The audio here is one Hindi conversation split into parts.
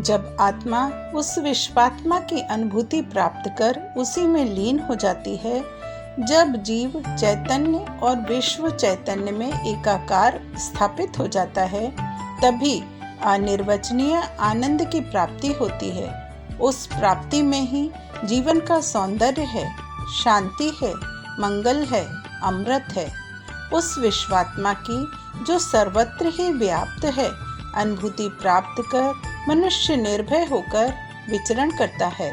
जब आत्मा उस विश्वात्मा की अनुभूति प्राप्त कर उसी में लीन हो जाती है, जब जीव चैतन्य और विश्व चैतन्य में एकाकार स्थापित हो जाता है, तभी अनिर्वचनीय आनंद की प्राप्ति होती है। उस प्राप्ति में ही जीवन का सौंदर्य है, शांति है, मंगल है, अमृत है। उस विश्वात्मा की जो सर्वत्र ही व्याप्त है, अनुभूति प्राप्त कर मनुष्य निर्भय होकर विचरण करता है,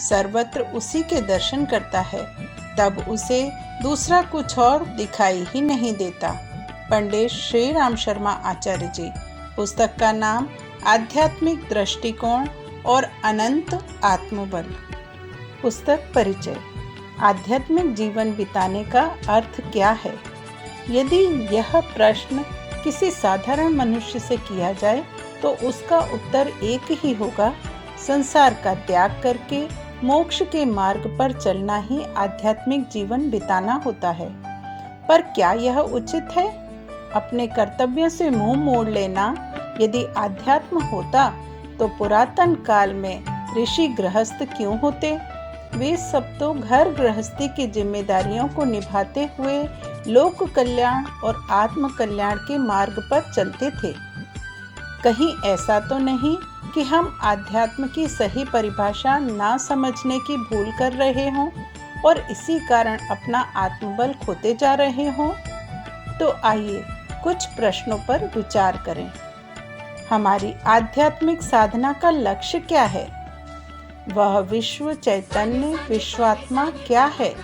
सर्वत्र उसी के दर्शन करता है। तब उसे दूसरा कुछ और दिखाई ही नहीं देता। पंडित श्री राम शर्मा आचार्य जी। पुस्तक का नाम आध्यात्मिक दृष्टिकोण और अनंत आत्मबल। पुस्तक परिचय। आध्यात्मिक जीवन बिताने का अर्थ क्या है? यदि यह प्रश्न किसी साधारण मनुष्य से किया जाए तो उसका उत्तर एक ही होगा, संसार का त्याग करके मोक्ष के मार्ग पर चलना ही आध्यात्मिक जीवन बिताना होता है। पर क्या यह उचित है? अपने कर्तव्यों से मुंह मोड़ लेना यदि आध्यात्म होता तो पुरातन काल में ऋषि गृहस्थ क्यों होते? वे सब तो घर गृहस्थी की जिम्मेदारियों को निभाते हुए लोक कल्याण और आत्म कल्याण के मार्ग पर चलते थे। कहीं ऐसा तो नहीं कि हम आध्यात्म की सही परिभाषा ना समझने की भूल कर रहे हों और इसी कारण अपना आत्मबल खोते जा रहे हों? तो आइए कुछ प्रश्नों पर विचार करें। हमारी आध्यात्मिक साधना का लक्ष्य क्या है? वह विश्व चैतन्य विश्वात्मा क्या है?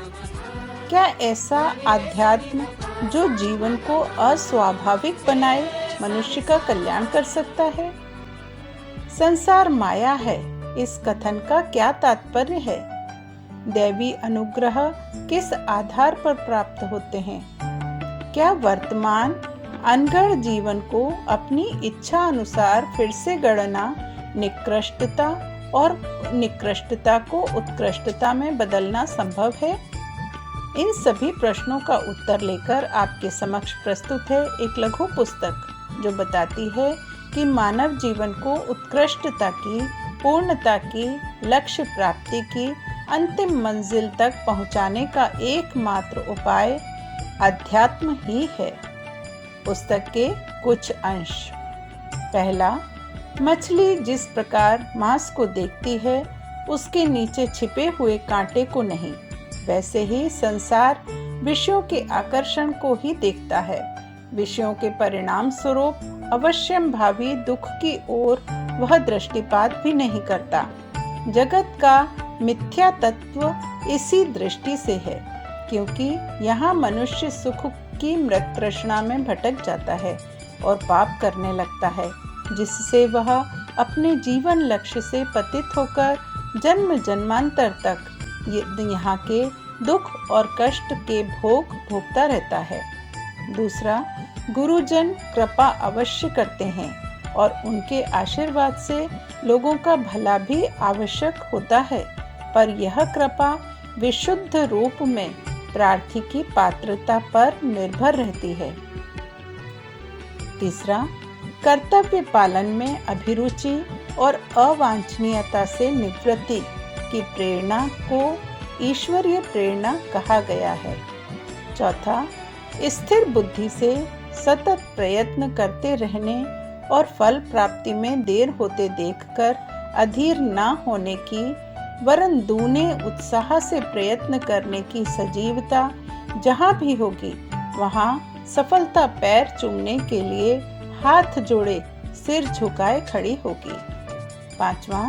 क्या ऐसा आध्यात्म जो जीवन को अस्वाभाविक बनाए मनुष्य का कल्याण कर सकता है? संसार माया है, इस कथन का क्या तात्पर्य है? दैवी अनुग्रह किस आधार पर प्राप्त होते हैं? क्या वर्तमान अनगढ़ जीवन को अपनी इच्छा अनुसार फिर से गढ़ना निकृष्टता और निकृष्टता को उत्कृष्टता में बदलना संभव है? इन सभी प्रश्नों का उत्तर लेकर आपके समक्ष प्रस्तुत है एक लघु पुस्तक जो बताती है कि मानव जीवन को उत्कृष्टता की, पूर्णता की, लक्ष्य प्राप्ति की अंतिम मंजिल तक पहुंचाने का एकमात्र उपाय अध्यात्म ही है। पुस्तक के कुछ अंश। पहला, मछली जिस प्रकार मांस को देखती है उसके नीचे छिपे हुए कांटे को नहीं, वैसे ही संसार विषयों के आकर्षण को ही देखता है। विषयों के परिणाम स्वरूप अवश्यम भावी दुख की ओर वह दृष्टिपात भी नहीं करता। जगत का मिथ्या तत्व इसी दृष्टि से है, क्योंकि यहाँ मनुष्य सुख की मृत तृष्णा में भटक जाता है और पाप करने लगता है, जिससे वह अपने जीवन लक्ष्य से पतित होकर जन्म जन्मांतर तक यहाँ के दुख और कष्ट के भोग भोगता रहता है। दूसरा, गुरुजन कृपा अवश्य करते हैं और उनके आशीर्वाद से लोगों का भला भी आवश्यक होता है, पर यह कृपा विशुद्ध रूप में प्रार्थी की पात्रता पर निर्भर रहती है। तीसरा, कर्तव्य पालन में अभिरुचि और अवांछनीयता से निवृत्ति की प्रेरणा को ईश्वरीय प्रेरणा कहा गया है। चौथा, स्थिर बुद्धि से सतत प्रयत्न करते रहने और फल प्राप्ति में देर होते देखकर अधीर न होने की, वरन दूने उत्साह से प्रयत्न करने की सजीवता जहाँ भी होगी वहाँ सफलता पैर चूमने के लिए हाथ जोड़े सिर झुकाए खड़ी होगी। पांचवा,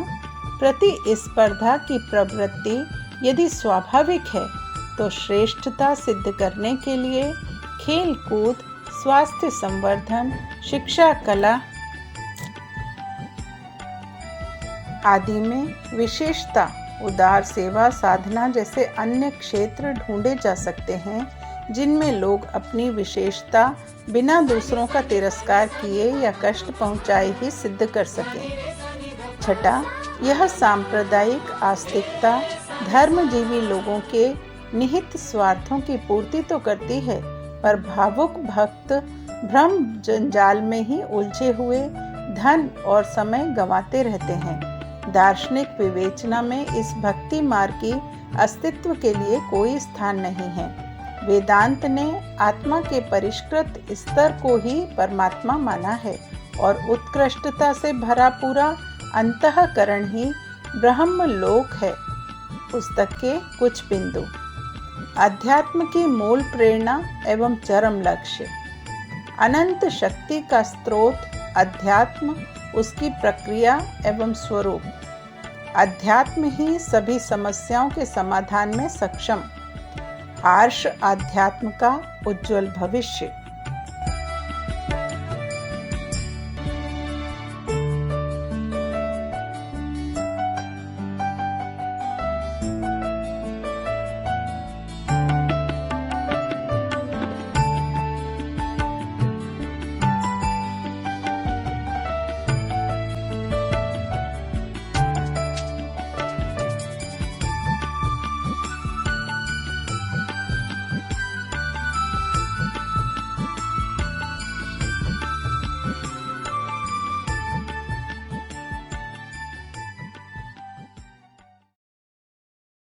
प्रतिस्पर्धा की प्रवृत्ति यदि स्वाभाविक है तो श्रेष्ठता सिद्ध करने के लिए खेल कूद, स्वास्थ्य संवर्धन, शिक्षा, कला आदि में विशेषता, उदार सेवा साधना जैसे अन्य क्षेत्र ढूंढे जा सकते हैं जिनमें लोग अपनी विशेषता बिना दूसरों का तिरस्कार किए या कष्ट पहुंचाए ही सिद्ध कर सकें। छठा, यह सांप्रदायिक आस्तिकता धर्मजीवी लोगों के निहित स्वार्थों की पूर्ति तो करती है, पर भावुक भक्त भ्रम जंजाल में ही उलझे हुए धन और समय गंवाते रहते हैं। दार्शनिक विवेचना में इस भक्ति मार्ग की अस्तित्व के लिए कोई स्थान नहीं है। वेदांत ने आत्मा के परिष्कृत स्तर को ही परमात्मा माना है और उत्कृष्टता से भरा पूरा अंतःकरण ही ब्रह्म लोक है। पुस्तक के कुछ बिंदु। अध्यात्म की मूल प्रेरणा एवं चरम लक्ष्य। अनंत शक्ति का स्रोत अध्यात्म, उसकी प्रक्रिया एवं स्वरूप। अध्यात्म ही सभी समस्याओं के समाधान में सक्षम। आर्ष अध्यात्म का उज्जवल भविष्य।